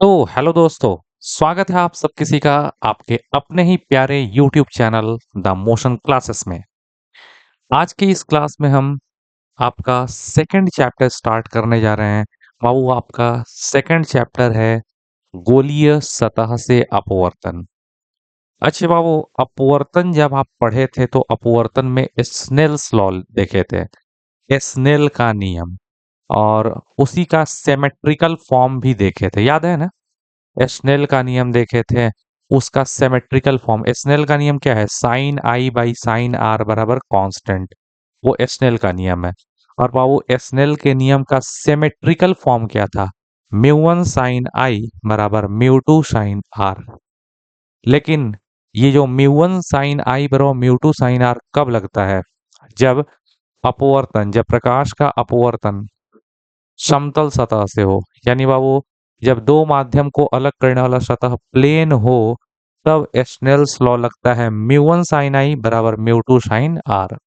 तो हेलो दोस्तों, स्वागत है आप सब किसी का आपके अपने ही प्यारे YouTube channel the motion classes में। आज की इस क्लास में हम आपका सेकंड चैप्टर स्टार्ट करने जा रहे हैं। बाबू आपका सेकंड चैप्टर है गोलीय सतह से अपवर्तन। अच्छा बाबू, अपवर्तन जब आप पढ़े थे तो अपवर्तन में स्नेल्स लॉ देखे थे, स्नेल का नियम, और उसी का सिमेट्रिकल फॉर्म भी देखे थे, याद है ना? स्नेल का नियम देखे थे, उसका सिमेट्रिकल फॉर्म। स्नेल का नियम क्या है? Sine i by sine r बराबर कांस्टेंट, वो स्नेल का नियम है। और बाबू स्नेल के नियम का सिमेट्रिकल फॉर्म क्या था? म्यू वन साइन आई बराबर म्यू टू साइन आर। लेकिन ये जो म्यू वन साइन आई बराबर म्यू टू साइन आर कब लगता है? जब अपवर्तन, जब प्रकाश का अपवर्तन समतल सतह से हो, यानी बाबू जब दो माध्यम को अलग करने वाला सतह प्लेन हो, तब स्नेल्स लॉ लगता है म्यू वन साइन आई बराबर म्यू टू साइन आर।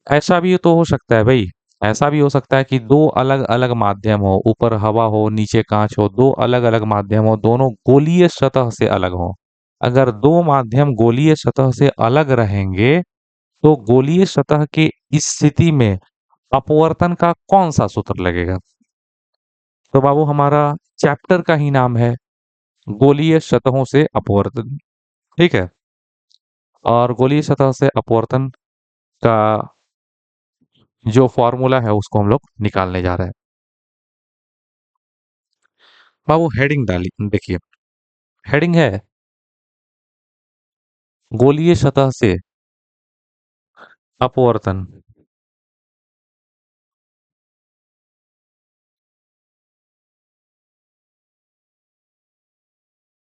ऐसा भी तो हो सकता है भाई, ऐसा भी हो सकता है कि दो अलग अलग माध्यम हो, ऊपर हवा हो नीचे कांच हो, दो अलग अलग माध्यम हो, दोनों गोलीय सतह से अलग हो। अगर दो माध्यम गोलीय सतह से अलग रहेंगे तो गोलीय सतह की स्थिति में अपवर्तन का कौन सा सूत्र लगेगा? तो बाबू हमारा चैप्टर का ही नाम है गोलीय सतहों से अपवर्तन, ठीक है? और गोलीय सतह से अपवर्तन का जो फॉर्मूला है उसको हम लोग निकालने जा रहे हैं। बाबू हेडिंग डाली देखिए, हेडिंग है गोलीय सतह से अपवर्तन।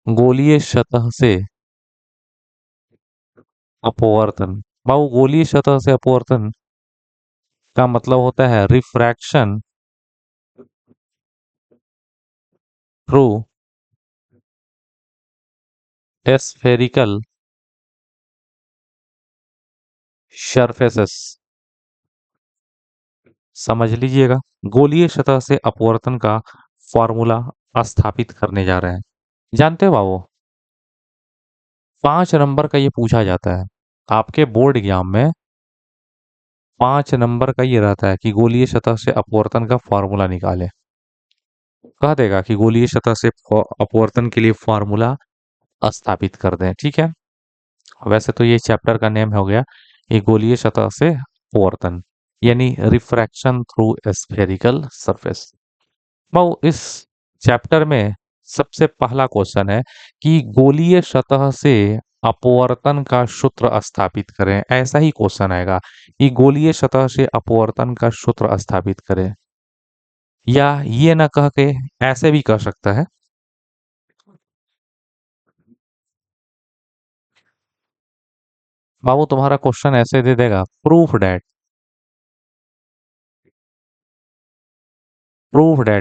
गोलीय सतह से अपवर्तन। बाबू गोलीय सतह से अपवर्तन का मतलब होता है रिफ्रैक्शन थ्रू स्फेरिकल सरफेसेस। समझ लीजिएगा, गोलीय सतह से अपवर्तन का फॉर्मूला स्थापित करने जा रहे हैं। जानते हो बाबू, 5 नंबर का ये पूछा जाता है आपके बोर्ड एग्जाम में। 5 नंबर का ये रहता है कि गोलीय सतह से अपवर्तन का फॉर्मूला निकाले। कह देगा कि गोलीय सतह से अपवर्तन के लिए फॉर्मूला स्थापित कर दें, ठीक है? वैसे तो ये चैप्टर का नेम हो गया ये गोलीय सतह से अपवर्तन, यानी रिफ्रैक्शन थ्रू स्फेरिकल सरफेस। बहु इस चैप्टर में सबसे पहला क्वेश्चन है कि गोलीय सतह से अपवर्तन का सूत्र स्थापित करें। ऐसा ही क्वेश्चन आएगा कि गोलीय सतह से अपवर्तन का सूत्र स्थापित करें, या ये ना कह के ऐसे भी कह सकता है। बाबू तुम्हारा क्वेश्चन ऐसे दे देगा, प्रूफ डेट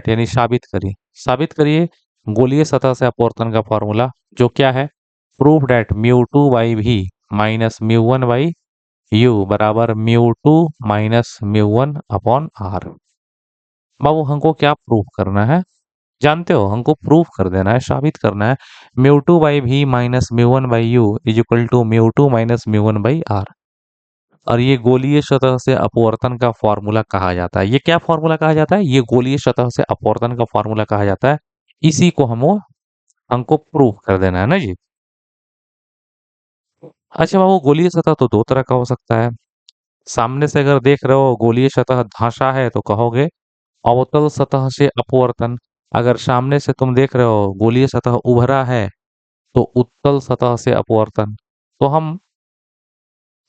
यानी साबित करिए। साबित करिए गोलीय सतह से अपवर्तन का फॉर्मूला, जो क्या है? Proof that mu two by v minus mu one by u बराबर mu two minus mu one upon r. बाबू हमको क्या प्रूफ करना है? जानते हो, हमको प्रूफ कर देना है, साबित करना है mu two by v minus mu one by u is equal to mu two minus mu one by are. और ये गोलीय सतह से अपवर्तन का फॉर्मूला कहा जाता है। ये क्या फॉर्मूला कहा जाता है? ये गोलीय सतह से अपवर्तन का फॉर्मूला कहा जाता है। इसी को हमको प्रूफ कर देना है ना जी। अच्छा बाबू, गोलीय सतह तो दो तरह का हो सकता है। सामने से अगर देख रहे हो गोलीय सतह धंसा है तो कहोगे अवतल सतह से अपवर्तन। अगर सामने से तुम देख रहे हो गोलीय सतह उभरा है तो उत्तल सतह से अपवर्तन। तो हम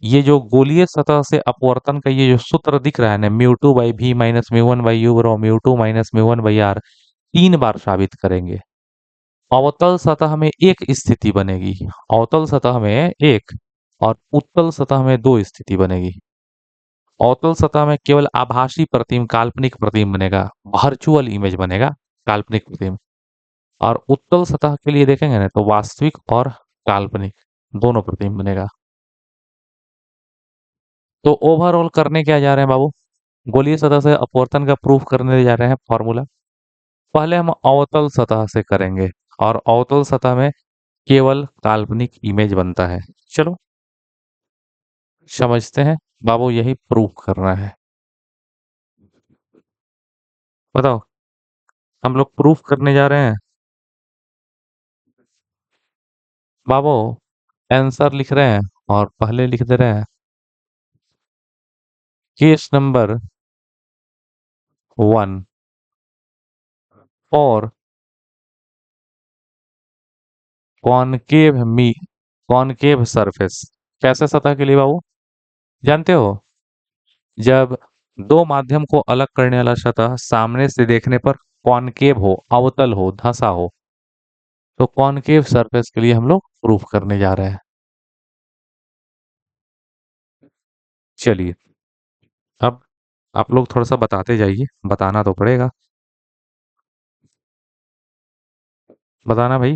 ये जो गोलीय सतह से अपवर्तन का ये जो सूत्र दिख रहा है ना, mu two by v minus mu one by u बराबर mu two minus mu one by r, 3 बार साबित करेंगे। अवतल सतह में एक स्थिति बनेगी, अवतल सतह में एक, और उत्तल सतह में दो स्थिति बनेगी। अवतल सतह में केवल आभासी प्रतिम, काल्पनिक प्रतिम बनेगा, वर्चुअल इमेज बनेगा, काल्पनिक प्रतिम। और उत्तल सतह के लिए देखेंगे ना तो वास्तविक और काल्पनिक दोनों प्रतिम बनेगा। तो ओवरऑल करने क्या जा रहे हैं बाबू? गोलीय सतह से अपवर्तन का प्रूफ करने जा रहे हैं फॉर्मूला। पहले हम अवतल सतह से करेंगे और अवतल सतह में केवल काल्पनिक इमेज बनता है। चलो समझते हैं। बाबू यही प्रूफ करना है। बताओ, हम लोग प्रूफ करने जा रहे हैं। बाबू आंसर लिख रहे हैं और पहले लिख दे रहे हैं केस नंबर 1 और कॉनकेव मी कॉनकेव सरफेस। कैसे सतह के लिए बाबू? जानते हो, जब दो माध्यम को अलग करने वाला सतह सामने से देखने पर कॉनकेव हो, अवतल हो, धंसा हो, तो कॉनकेव सरफेस के लिए हम लोग प्रूफ करने जा रहे हैं। चलिए, अब आप लोग थोड़ा सा बताते जाइए, बताना तो पड़ेगा। बताना भाई।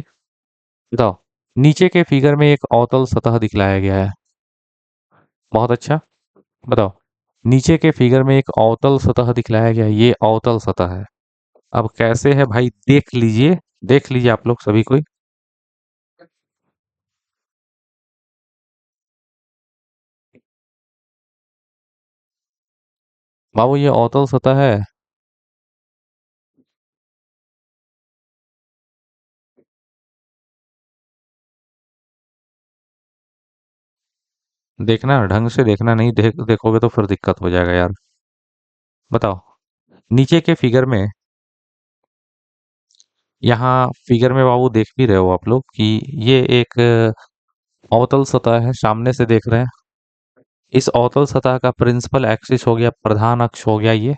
बताओ, नीचे के फिगर में एक अवतल सतह दिखलाया गया है। बहुत अच्छा। बताओ, नीचे के फिगर में एक अवतल सतह दिखलाया गया है, ये अवतल सतह है। अब कैसे है भाई, देख लीजिए। देख लीजिए आप लोग सभी कोई। बाबू ये अवतल सतह है। देखना ढंग से, देखना नहीं देखोगे तो फिर दिक्कत हो जाएगा यार। बताओ, नीचे के फिगर में, यहाँ फिगर में बाबू देख भी रहे हो आप लोग कि ये एक अवतल सतह है, सामने से देख रहे हैं। इस अवतल सतह का प्रिंसिपल एक्सिस हो गया, प्रधान अक्ष हो गया ये।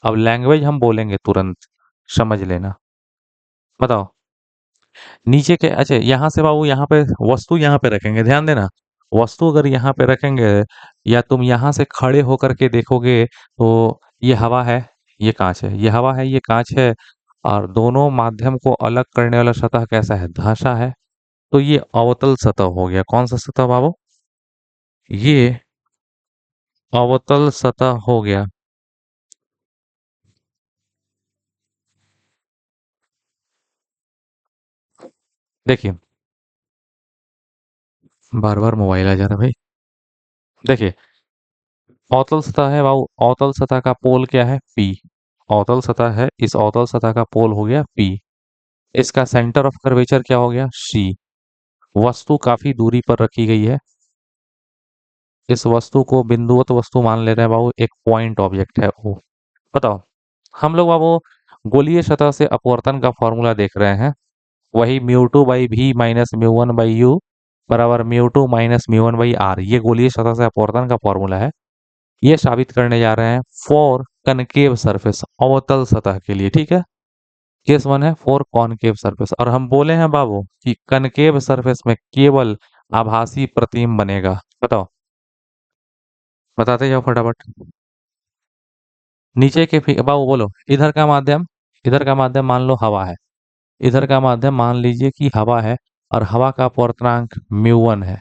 अब लैंग्वेज हम बोलेंगे तुरंत, समझ लेना। बताओ, नीचे के, अच्छा यहाँ से बाबू, यहाँ पे वस्तु यहाँ पे रखेंगे, ध्यान देना। वस्तु अगर यहाँ पे रखेंगे या तुम यहाँ से खड़े होकर के देखोगे तो ये हवा है, ये कांच है, ये हवा है, ये कांच है, और दोनों माध्यम को अलग करने वाला सतह कैसा है, धंसा है। तो ये अवतल सतह हो गया। कौन सा सतह बाबू? ये अवतल सतह हो गया। देखिए, बार बार मोबाइल आ जा रहा है भाई। देखिए, अवतल सतह है बाबू, अवतल सतह का पोल क्या है, पी। अवतल सतह है, इस अवतल सतह का पोल हो गया पी। इसका सेंटर ऑफ कर्वेचर क्या हो गया, सी। वस्तु काफी दूरी पर रखी गई है। इस वस्तु को बिंदुवत वस्तु मान ले रहे हैं बाबू, एक पॉइंट ऑब्जेक्ट है वो। बताओ, हम लोग बाबू गोलीय सतह से अपवर्तन का फॉर्मूला देख रहे हैं। वही mu two by v minus mu one by u बराबर mu two minus mu one by r, ये गोलीय सतह से अपवर्तन का फॉर्मूला है। ये साबित करने जा रहे हैं फॉर कनकेव सरफेस, अवतल सतह के लिए, ठीक है। केस 1 है फॉर कॉनकेव सरफेस, और हम बोले हैं बाबू कि कनकेव सरफेस में केवल आभासी प्रतिबिंब बनेगा। बताओ, बताते जाओ फटाफट। नीचे के बाबू बोलो, इधर का माध्यम मान लो हवा है, इधर का माध्यम मान लीजिए कि हवा है, और हवा का अपवर्तनांक म्यू वन है।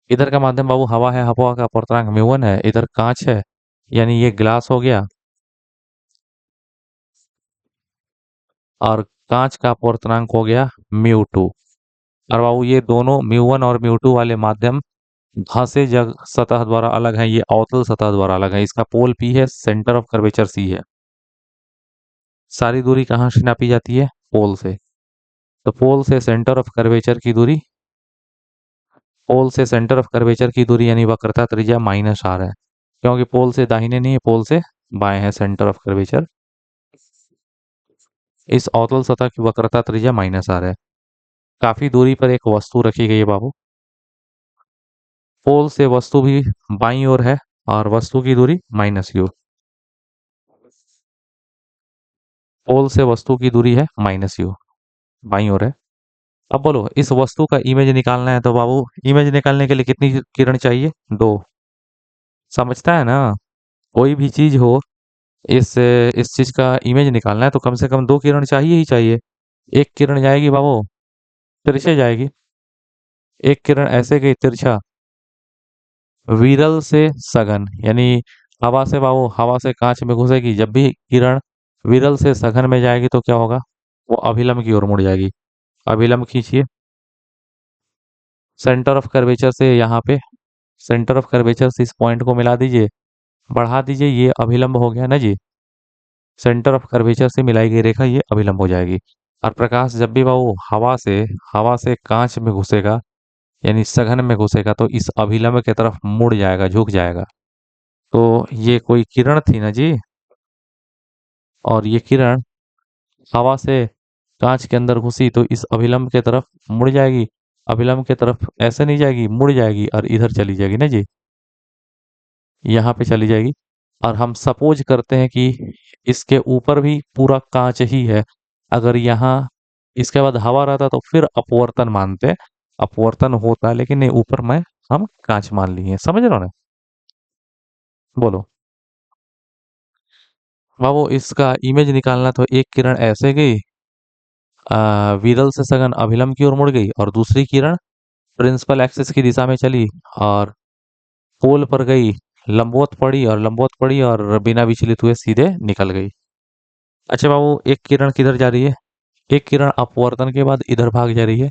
इधर का माध्यम बाबू हवा है, हवा का अपवर्तनांक म्यू वन है, इधर कांच है, यानी ये ग्लास हो गया, और कांच का अपवर्तनांक हो गया म्यू टू। और बाबू ये दोनों म्यू वन और म्यू टू वाले माध्यम घासे जग सतह द्वारा अलग है, ये अवतल सतह द्वारा अलग है। इसका पोल पी है, सेंटर ऑफ कर्वेचर सी है। सारी दूरी कहाँ से नापी जाती है, पोल से। तो पोल से सेंटर ऑफ कर्वेचर की दूरी, पोल से सेंटर ऑफ कर्वेचर की दूरी यानी वक्रता त्रिज्या माइनस आर है, क्योंकि पोल से दाहिने नहीं है, पोल से बाएं है सेंटर ऑफ कर्वेचर। इस अवतल सतह की वक्रता त्रिज्या माइनस आर है। काफी दूरी पर एक वस्तु रखी गई है बाबू। पोल से वस्तु भी बाईं ओर है, और वस्तु की दूरी माइनस यू। पोल से वस्तु की दूरी है माइनस यू, बाईं ओर है। अब बोलो, इस वस्तु का इमेज निकालना है तो बाबू इमेज निकालने के लिए कितनी किरण चाहिए, दो। समझता है ना? कोई भी चीज हो, इस चीज का इमेज निकालना है तो कम से कम दो किरण चाहिए ही चाहिए। एक किरण जाएगी बाबू तिरछे जाएगी, एक किरण ऐसे गई तिरछा, विरल से सघन, यानी हवा से बाबू, हवा से कांच में घुसेगी, जब भी किरण विरल से सघन में जाएगी तो क्या होगा? वो अभिलंब की ओर मुड़ जाएगी। अभिलंब खींचिए, सेंटर ऑफ कर्वेचर से यहाँ पे, सेंटर ऑफ कर्वेचर से इस पॉइंट को मिला दीजिए, बढ़ा दीजिए, ये अभिलंब हो गया ना जी। सेंटर ऑफ कर्वेचर से मिलाई गई रेखा ये अभिलंब हो जाएगी। और प्रकाश जब भी वो हवा से कांच में घुसेगा, यानी सघन में घुसेगा, तो इस अभिलंब की तरफ मुड़ जाएगा, झुक जाएगा। तो ये कोई किरण थी ना जी, और ये किरण हवा से कांच के अंदर घुसी तो इस अभिलंब के तरफ मुड़ जाएगी। अभिलंब के तरफ ऐसे नहीं जाएगी, मुड़ जाएगी और इधर चली जाएगी ना जी, यहाँ पे चली जाएगी। और हम सपोज करते हैं कि इसके ऊपर भी पूरा कांच ही है। अगर यहाँ इसके बाद हवा रहता तो फिर अपवर्तन मानते, अपवर्तन होता, लेकिन नहीं, ऊपर में हम कांच मान लिए। समझ रहे हो ना? बोलो बाबू, इसका इमेज निकालना तो एक किरण ऐसे गई, विरल से सघन अभिलंब की ओर मुड़ गई, और दूसरी किरण प्रिंसिपल एक्सिस की दिशा में चली और पोल पर गई, लंबवत पड़ी और बिना विचलित हुए सीधे निकल गई। अच्छा बाबू, एक किरण किधर जा रही है? एक किरण अपवर्तन के बाद इधर भाग जा रही है,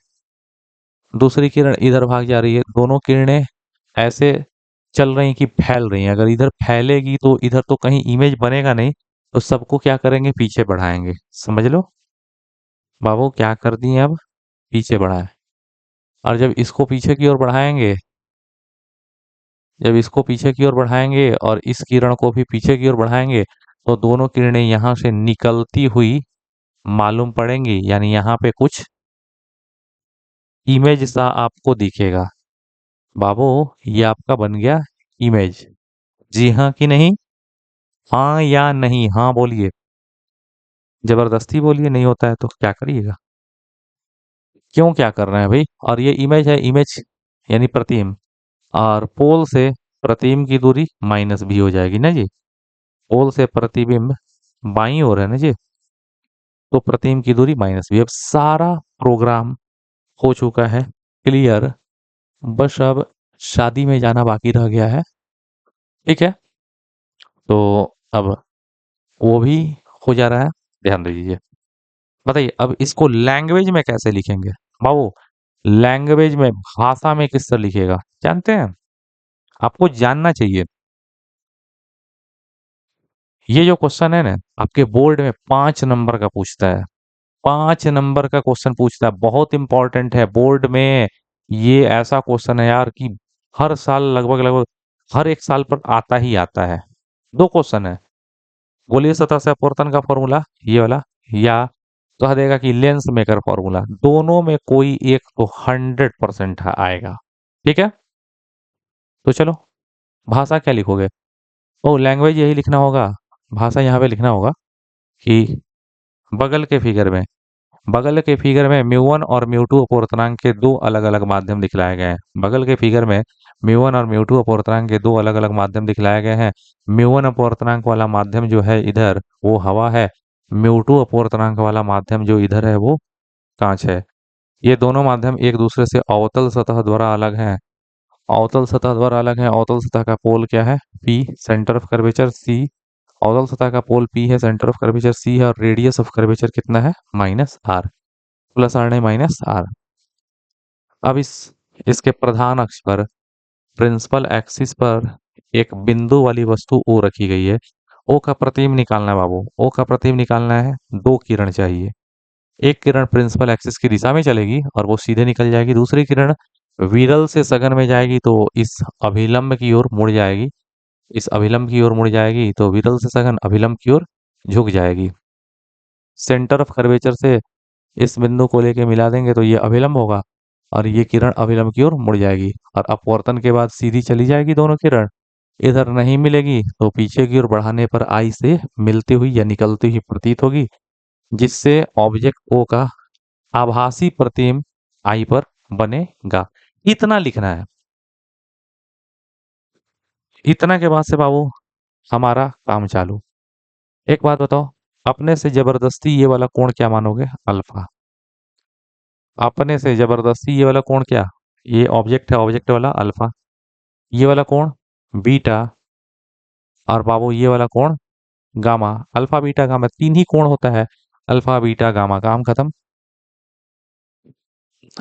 दूसरी किरण इधर भाग जा रही है। दोनों किरणें ऐसे चल रही कि फैल रही हैं। अगर इधर फैलेगी तो इधर तो कहीं इमेज बनेगा नहीं, तो सबको क्या करेंगे? पीछे बढ़ाएंगे। समझ लो बाबू, क्या कर दिए अब? पीछे बढ़ाए। और जब इसको पीछे की ओर बढ़ाएंगे और इस किरण को भी पीछे की ओर बढ़ाएंगे, तो दोनों किरणें यहाँ से निकलती हुई मालूम पड़ेंगी, यानी यहाँ पे कुछ इमेज सा आपको दिखेगा। बाबू, ये आपका बन गया इमेज। जी हाँ कि नहीं? हाँ या नहीं? हाँ बोलिए, जबरदस्ती बोलिए, नहीं होता है तो क्या करिएगा? क्यों, क्या कर रहे हैं भाई? और ये इमेज है, इमेज यानी प्रतिम, और पोल से प्रतिबिंब की दूरी माइनस भी हो जाएगी ना जी। पोल से प्रतिबिंब बाई ओर है ना जी, तो प्रतिबिंब की दूरी माइनस भी। अब सारा प्रोग्राम हो चुका है क्लियर, बस अब शादी में जाना बाकी रह गया है। ठीक है, तो अब वो भी हो जा रहा है, ध्यान दीजिए। बताइए अब इसको लैंग्वेज में कैसे लिखेंगे? बाबू, लैंग्वेज में, भाषा में किस तरह लिखेगा जानते हैं? आपको जानना चाहिए। ये जो क्वेश्चन है ना, आपके बोर्ड में 5 नंबर का पूछता है। 5 नंबर का क्वेश्चन पूछता है, बहुत इंपॉर्टेंट है बोर्ड में। ये ऐसा क्वेश्चन है यार कि हर साल लगभग लगभग हर एक साल पर आता ही आता है। 2 क्वेश्चन है। गोलीय सतह से अपवर्तन का फॉर्मूला ये वाला, या कह देगा कि लेंस मेकर फॉर्मूला। दोनों में कोई एक तो 100% आएगा। ठीक है, तो चलो, भाषा क्या लिखोगे? ओ, लैंग्वेज यही लिखना होगा। भाषा यहाँ पे लिखना होगा कि बगल के फिगर में बगल के फिगर में म्यू वन और म्यू टू अपवर्तनांक के दो अलग अलग माध्यम दिखलाए गए हैं। बगल के फिगर में म्यू वन और म्यू टू अपवर्तनांक के दो अलग अलग माध्यम दिखलाए गए हैं। म्यू वन अपवर्तनांक वाला माध्यम जो है इधर, वो हवा है। म्यू टू अपवर्तनांक वाला माध्यम जो इधर है वो कांच है। ये दोनों माध्यम एक दूसरे से अवतल सतह द्वारा अलग हैं। अवतल सतह द्वारा अलग है। अवतल सतह का पोल क्या है? P, centre of curvature C. अवतल सतह का पोल पी है, सेंटर ऑफ कर्वेचर सी है, और रेडियस ऑफ कर्वेचर कितना है? माइनस आर, प्लस आर नहीं माइनस आर। अब इसके प्रधान अक्ष पर, प्रिंसिपल एक्सिस पर एक बिंदु वाली वस्तु ओ रखी गई है। ओ का प्रतिबिंब निकालना है बाबू, ओ का प्रतिबिंब निकालना है। 2 किरण चाहिए। एक किरण प्रिंसिपल एक्सिस की दिशा में चलेगी और वो सीधे निकल जाएगी, दूसरी किरण विरल से सघन में जाएगी तो इस अभिलंब की ओर मुड़ जाएगी। इस अभिलंब की ओर मुड़ जाएगी तो विरल से सघन अभिलंब की ओर झुक जाएगी। सेंटर ऑफ कर्वेचर से इस बिंदु को लेके मिला देंगे तो ये अभिलंब होगा, और ये किरण अभिलंब की ओर मुड़ जाएगी, और अपवर्तन के बाद सीधी चली जाएगी दोनों किरण। इधर नहीं मिलेगी तो पीछे की ओर बढ़ाने पर आई से मिलती हुई या निकलती हुई प्रतीत होगी, जिससे ऑब्जेक्ट ओ का आभासी प्रतिबिंब आई पर बनेगा। इतना लिखना है। इतना के बाद से बाबू हमारा काम चालू। एक बात बताओ, अपने से जबरदस्ती ये वाला कोण क्या मानोगे? अल्फा। अपने से जबरदस्ती ये वाला कोण क्या? ये ऑब्जेक्ट है, ऑब्जेक्ट वाला अल्फा। ये वाला कोण बीटा। और बाबू ये वाला कोण गामा, अल्फा बीटा गामा, 3 ही कोण होता है, अल्फा बीटा गामा, काम खत्म।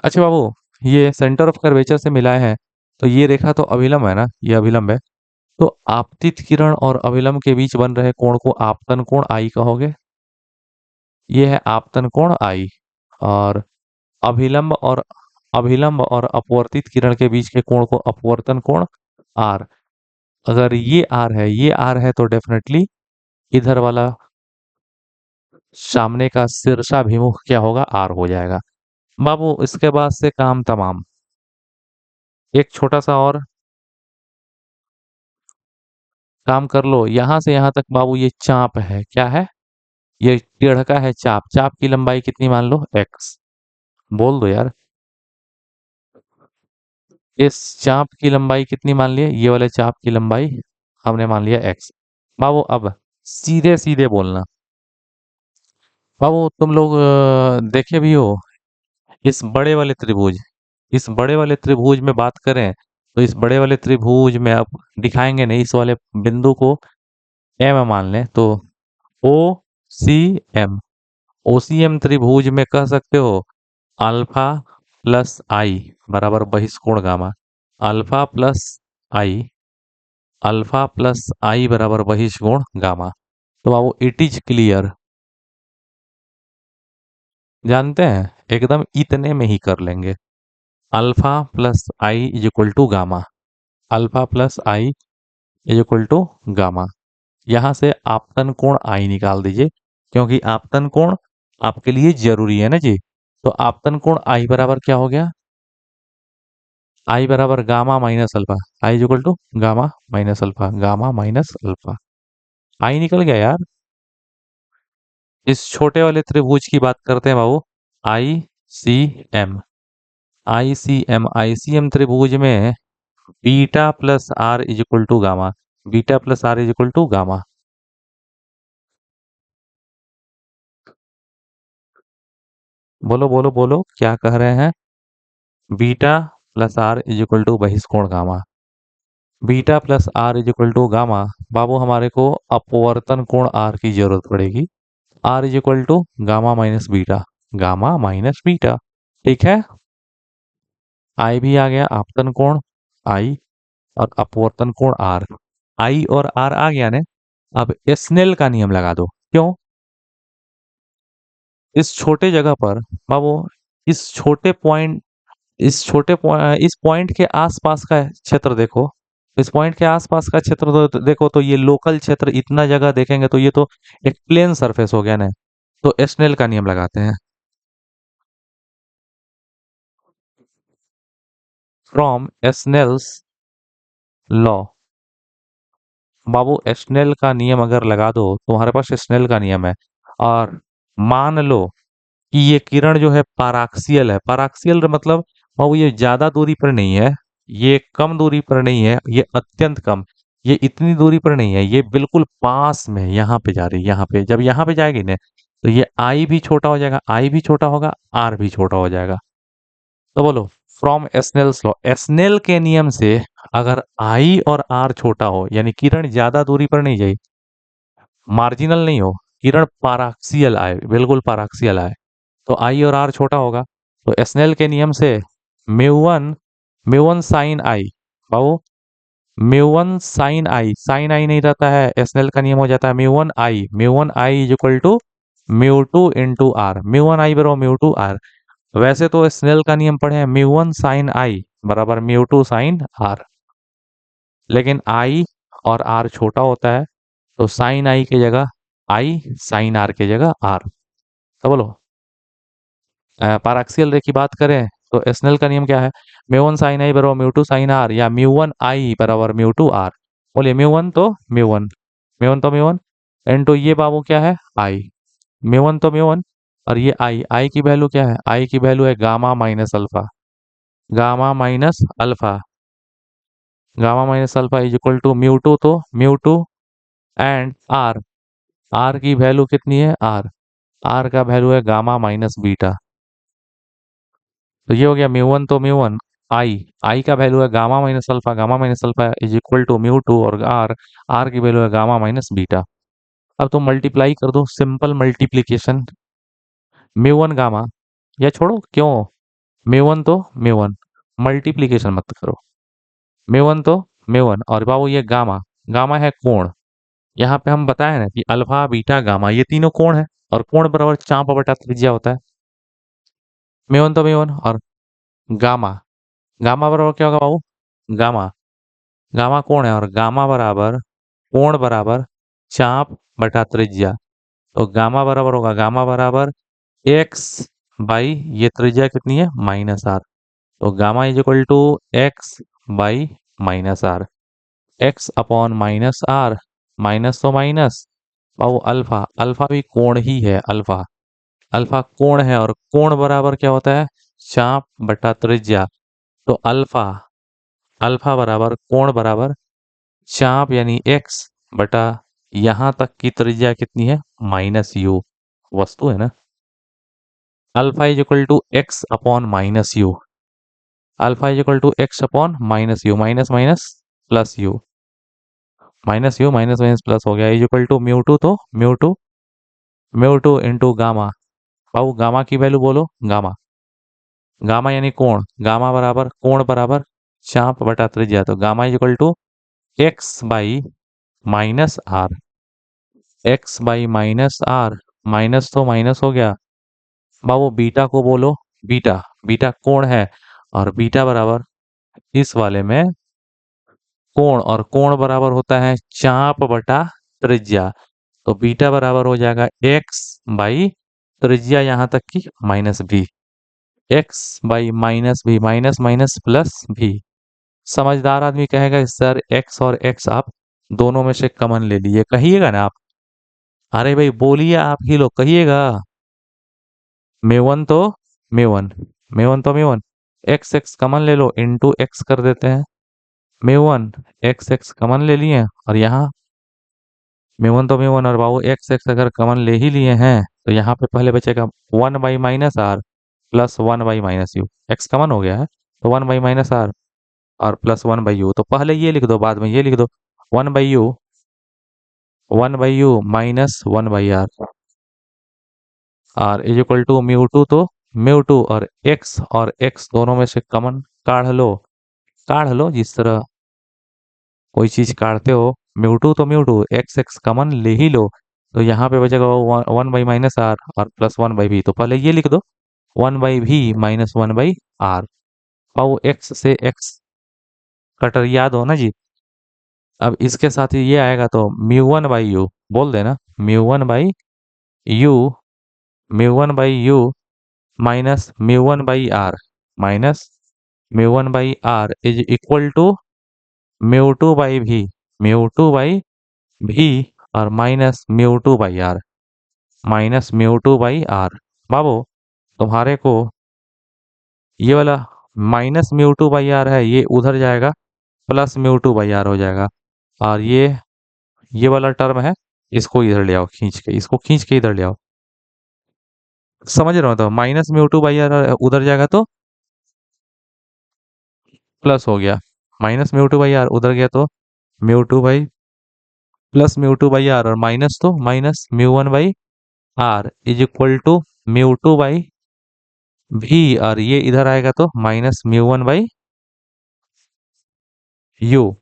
अच्छा बाबू, ये सेंटर ऑफ कर्वेचर से मिला है, तो ये रेखा तो अभिलंब है ना, ये अभिलंब है। तो आपतित किरण और अभिलंब के बीच बन रहे कोण को आपतन कोण आई कहोगे। ये है आपतन कोण आई। और अभिलंब और अपवर्तित किरण के बीच के कोण को अपवर्तन कोण आर। अगर ये आर है, ये आर है, तो डेफिनेटली इधर वाला सामने का शीर्षाभिमुख क्या होगा, आर हो जाएगा। बाबू इसके बाद से काम तमाम। एक छोटा सा और काम कर लो, यहां से यहां तक बाबू ये चाप है, क्या है, ये टेढ़ का है चाप। चाप की लंबाई कितनी मान लो, एक्स। बोल दो यार, इस चाप की लंबाई कितनी मान लिए, ये वाले चाप की लंबाई हमने मान लिया एक्स। बाबू अब सीधे सीधे बोलना। बाबू तुम लोग देखे भी हो इस बड़े वाले त्रिभुज, इस बड़े वाले त्रिभुज में बात करें, तो इस बड़े वाले त्रिभुज में अब दिखाएंगे नहीं, इस वाले बिंदु को एम मान लें, तो ओ सी एम, ओ सी एम त्रिभुज में कह सकते हो अल्फा प्लस आई बराबर बहिष्कोण गामा। अल्फा प्लस आई, अल्फा प्लस आई बराबर बहिष्कोण गामा। तो बाबू इट इज क्लियर, जानते हैं, एकदम इतने में ही कर लेंगे। Alpha plus i is equal to gamma, alpha plus i is equal to gamma. यहां से आपतन कोण आई निकाल दीजिए, क्योंकि आपतन कोण आपके लिए जरूरी है ना जी। तो आपतन कोण आई बराबर क्या हो गया, आई बराबर gamma minus alpha, i is equal to gamma minus alpha, gamma minus alpha. I निकल गया यार। इस छोटे वाले त्रिभुज की बात करते हैं बाबू, I C M, I C M, I C M त्रिभुज में beta plus r is equal to gamma, beta plus r is equal to gamma. बोलो बोलो बोलो, क्या कह रहे हैं, beta plus r is equal to बहिष्कोण gamma, beta plus r is equal to gamma. बाबू हमारे को अपवर्तन कोण आर की जरूरत पड़ेगी, r is equal to gamma minus beta, gamma minus beta, ठीक है। आई भी आ गया, आपतन कोण आई और अपवर्तन कोण आर, आई और आर आ गया ने। अब स्नेल का नियम लगा दो, क्यों, इस छोटे जगह पर बाबू, इस छोटे पॉइंट, इस पॉइंट के आसपास का क्षेत्र देखो, इस पॉइंट के आसपास का क्षेत्र तो देखो, तो ये लोकल क्षेत्र, इतना जगह देखेंगे तो ये तो एक प्लेन सरफेस हो गया ना। तो स्नेल का नियम लगाते हैं, फ्रॉम स्नेल्स लॉ। बाबू स्नेल का नियम अगर लगा दो, तो तुम्हारे पास स्नेल का नियम है। और मान लो कि ये किरण जो है पाराक्सियल है, पाराक्सियल मतलब बाबू ये ज्यादा दूरी पर नहीं है, ये कम दूरी पर नहीं है, ये अत्यंत कम, ये इतनी दूरी पर नहीं है, ये बिल्कुल पास में यहाँ पे जा रही है, यहाँ पे जब यहाँ पे जाएगी ना, तो ये आई भी छोटा हो जाएगा, आई भी छोटा होगा, आर भी छोटा हो जाएगा। तो बोलो, फ्रॉम एस्नेल्स लॉ, एस्नेल के नियम से अगर आई और आर छोटा हो, यानी किरण ज्यादा दूरी पर नहीं जाए, मार्जिनल नहीं हो, किरण पाराक्सियल आए, बिल्कुल पाराक्सियल आए, तो आई और आर छोटा होगा। तो एस्नेल के नियम से म्यू वन साइन आई, बाबू साइन आई नहीं रहता है, एस्नेल का नियम हो जाता है mu one i is equal to mu two into r, mu one i बराबर म्यू टू आर। वैसे तो स्नेल का नियम पढ़े हैं, म्यू वन साइन आई बराबर म्यू टू साइन आर, लेकिन आई और आर छोटा होता है, तो साइन आई की जगह आई, साइन आर की जगह आर। तो बोलो, पाराक्सियल रे की बात करें तो एस्नेल का नियम क्या है, म्यू वन साइन आई बराबर म्यू टू साइन आर, या म्यू वन आई बराबर म्यू टू आर। बोलिए म्यू वन तो म्यू वन, म्यू वन तो म्यू वन, इनटू ये बाबू क्या है, आई, म्यू वन तो म्यू वन, और ये आई, आई की वैल्यू क्या है, आई की वैल्यू है gamma minus alpha, gamma minus alpha, gamma minus alpha is equal to mu two, तो mu two and r, r की वैल्यू कितनी है, आर, आर का वैल्यू है गामा माइनस बीटा। तो ये हो गया म्यू वन तो म्यू वन, आई का वैल्यू है gamma minus alpha is equal to mu two, और आर की वैल्यू है गामा माइनस बीटा। अब तुम मल्टीप्लाई कर दो, simple multiplication, mu one gamma, या छोड़ो क्यों, म्यू वन तो म्यू वन, मल्टीप्लीकेशन मत करो, म्यू वन तो म्यू वन, और बाबू ये गामा, गामा है कोण। यहाँ पे हम बताए ना कि अल्फा बीटा गामा ये तीनों कोण है, और कोण बराबर चाप बटा त्रिज्या होता है। म्यू वन तो म्यू वन, और गामा, गामा बराबर क्या होगा बाबू, गामा, गामा कोण है, और गामा बराबर कोण बराबर चाप बटा त्रिज्या। तो गामा बराबर होगा, गामा बराबर एक्स बाई, ये त्रिज्या कितनी है माइनस आर, तो gamma is equal to x by minus are, x upon minus are, minus तो माइनस, और अल्फा, अल्फा भी कोण ही है, अल्फा, अल्फा कोण है, और कोण बराबर क्या होता है, चाप बटा त्रिज्या। तो अल्फा, अल्फा बराबर कोण बराबर चाप यानी एक्स बटा, यहां तक की त्रिज्या कितनी है माइनस यू, वस्तु है ना, alpha is equal to x upon minus u, alpha is equal to x upon minus u, minus minus plus u, minus u minus minus plus हो गया, is equal to mu two, तो mu two, mu two into gamma, बाबू gamma की value बोलो, gamma, gamma यानी कोण, gamma बराबर कोण बराबर चाप बटा त्रिज्या, तो gamma is equal to x by minus are, x by minus are, minus तो माइनस हो गया, बाबू बीटा को बोलो, बीटा, बीटा कोण है, और बीटा बराबर इस वाले में कोण, और कोण बराबर होता है चाप बटा त्रिज्या, तो बीटा बराबर हो जाएगा एक्स बाई त्रिज्या यहाँ तक की minus b, x by minus b, minus minus plus भी। समझदार आदमी कहेगा सर एक्स और एक्स आप दोनों में से कॉमन ले लिए, कहिएगा ना आप, अरे भाई बोलिए, आप ही लोग कहिएगा, मेवन तो मेवन, मेवन तो मेवन, एक्स एक्स कॉमन ले लो, इंटू एक्स कर देते हैं, मेवन, एक्स एक्स कॉमन ले लिए, और यहाँ मेवन तो मेवन, और बाबू एक्स एक्स अगर कॉमन ले ही लिए हैं, तो यहाँ पे पहले बचेगा one by minus are plus one by minus u, x common हो गया है, तो वन बाई माइनस आर और प्लस वन बाई यू, तो पहले ये लिख दो बाद में ये लिख दो, one by u, one by u minus one by r is equal to mu two, तो म्यू टू, और एक्स दोनों में से कॉमन काढ़ लो, काढ़ लो, जिस तरह कोई चीज काढ़ते हो, म्यू टू तो mu to, x x common ले ही लो, तो यहाँ पे बचेगा वन बाई माइनस आर और प्लस वन बाई भी, तो पहले ये लिख दो, one by v minus one by are, और एक्स से एक्स कटर याद हो ना जी। अब इसके साथ ही ये आएगा, तो म्यू वन बाई यू बोल देना, mu one by u, mu one by u minus mu one by r, minus mu one by r is equal to mu two by v, mu two by v, और minus mu two by r, minus mu two by r. बाबू तुम्हारे को ये वाला minus mu two by r है, ये उधर जाएगा, plus mu two by r हो जाएगा, और ये वाला टर्म है, इसको इधर ले आओ खींच के, इसको खींच के इधर ले आओ, समझ रहे हो, तो minus mu two by r उधर जाएगा तो प्लस हो गया, minus mu two by r उधर गया तो mu two by plus mu two by are, और माइनस तो minus mu one by r is equal to mu two by v, और ये इधर आएगा तो minus mu one by u,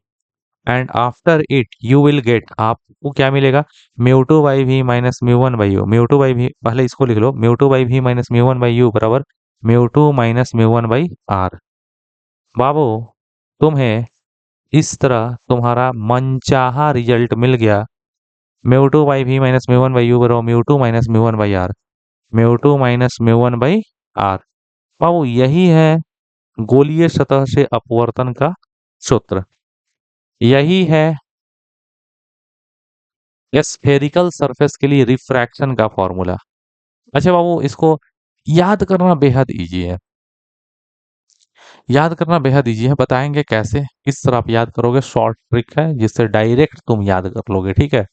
and after it you will get, आपको क्या मिलेगा, mu two by v minus mu one by u, mu two by v, पहले इसको लिख लो, mu two by v minus mu one by u बराबर mu two minus mu one by r. बाबू तुम्हें इस तरह तुम्हारा मनचाहा रिजल्ट मिल गया, mu two by v minus mu one by u बराबर mu two minus mu one by r, mu two minus mu one by r. बाबू यही है गोलीय सतह से अपवर्तन का सूत्र, यही है स्फेरिकल सरफेस के लिए रिफ्रैक्शन का फॉर्मूला। अच्छा बाबू इसको याद करना बेहद इजी है, याद करना बेहद इजी है, बताएंगे कैसे, किस तरह आप याद करोगे, शॉर्ट ट्रिक है जिससे डायरेक्ट तुम याद कर लोगे, ठीक है।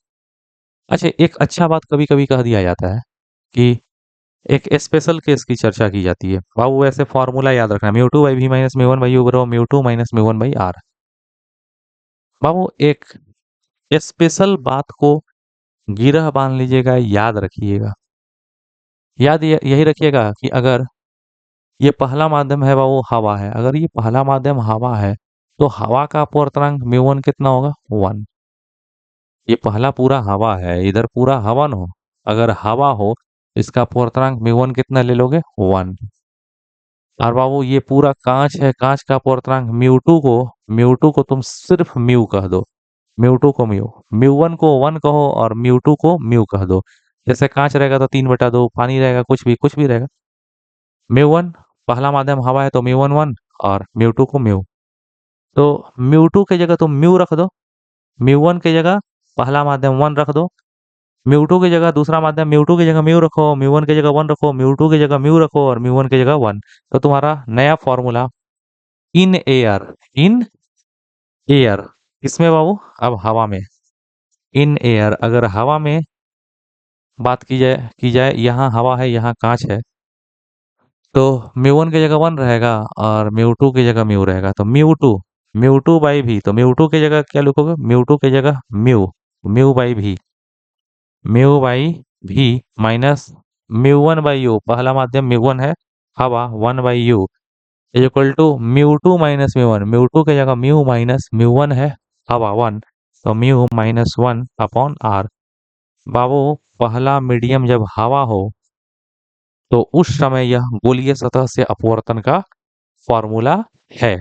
अच्छा एक अच्छा बात कभी कभी कह दिया जाता है कि एक स्पेशल केस की चर्चा की जाती है। बाबू ऐसे फॉर्मूला याद रखना, mu two by v minus mu one by u बराबर mu two minus mu one by r. बाबू एक स्पेशल बात को गिरह बांध लीजिएगा, याद रखिएगा। यही रखिएगा कि अगर ये पहला माध्यम है बाबू हवा है, अगर ये पहला माध्यम हवा है तो हवा का अपवर्तनांक म्यू वन कितना होगा? 1। ये पहला पूरा हवा है, इधर पूरा हवन हो, अगर हवा हो इसका अपवर्तनांक म्यू वन कितना ले लोगे? 1। और बाबू ये पूरा कांच है, कांच का अपवर्तनांक म्यू टू को तुम सिर्फ म्यू कह दो, म्यू टू को म्यू, म्यू वन को 1 कहो और म्यू टू को म्यू कह दो। जैसे कांच रहेगा तो 3/2, पानी रहेगा कुछ भी रहेगा। म्यू वन पहला माध्यम हवा है तो म्यू वन 1 और म्यू टू को म्यू। तो म्यू टू की जगह तुम म्यू रख दो, म्यू वन की जगह पहला माध्यम 1 रख दो, म्यू टू की जगह दूसरा माध्यम म्यू टू की जगह म्यू रखो, म्यू वन की जगह 1 रखो, म्यू टू की जगह म्यू रखो और म्यू वन की जगह 1। तो तुम्हारा नया formula in air, in air किसमें बाबू? अब हवा में। इन एयर अगर हवा में बात की जाए यहाँ हवा है, यहाँ कांच है, तो म्यू वन की जगह 1 रहेगा और म्यू टू की जगह म्यू रहेगा। तो म्यू टू बाई भी, तो म्यू टू की जगह क्या लिखोगे? म्यू टू की जगह mu, mu by v, mu by v minus mu one by u, पहला माध्यम म्यू वन है, हवा 1 by u is equal to mu two minus mu one, mu two की जगह म्यू माइनस म्यू वन है, हवा 1, तो म्यू माइनस 1 अपॉन आर। बाबू पहला मीडियम जब हवा हो तो उस समय यह गोलीय सतह से अपवर्तन का फॉर्मूला है।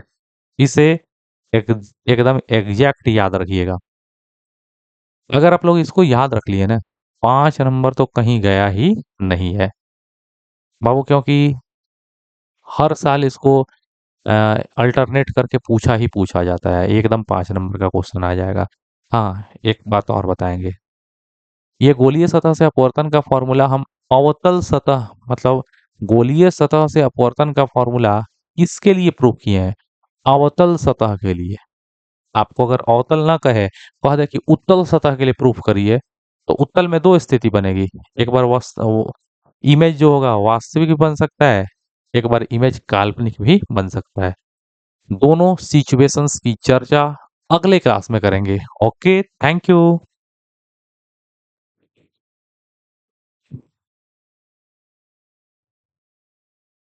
इसे एक एकदम एग्जैक्ट याद रखिएगा। अगर आप लोग इसको याद रख लिए ना, 5 नंबर तो कहीं गया ही नहीं है बाबू, क्योंकि हर साल इसको अल्टरनेट करके पूछा ही पूछा जाता है, एकदम 5 नंबर का क्वेश्चन आ जाएगा। हाँ, एक बात और बताएंगे, ये गोलीय सतह से अपवर्तन का फॉर्मूला हम अवतल सतह, मतलब गोलीय सतह से अपवर्तन का फॉर्मूला किसके लिए प्रूव किए हैं? अवतल सतह के लिए। आपको अगर अवतल ना कहे, कह दे कि उत्तल सतह के लिए प्रूफ करिए, तो उत्तल में 2 स्थिति बनेगी। एक बार इमेज जो होगा वास्तविक भी बन सकता है, एक बार इमेज काल्पनिक भी बन सकता है। दोनों सिचुएशंस की चर्चा अगले क्लास में करेंगे। Okay, thank you.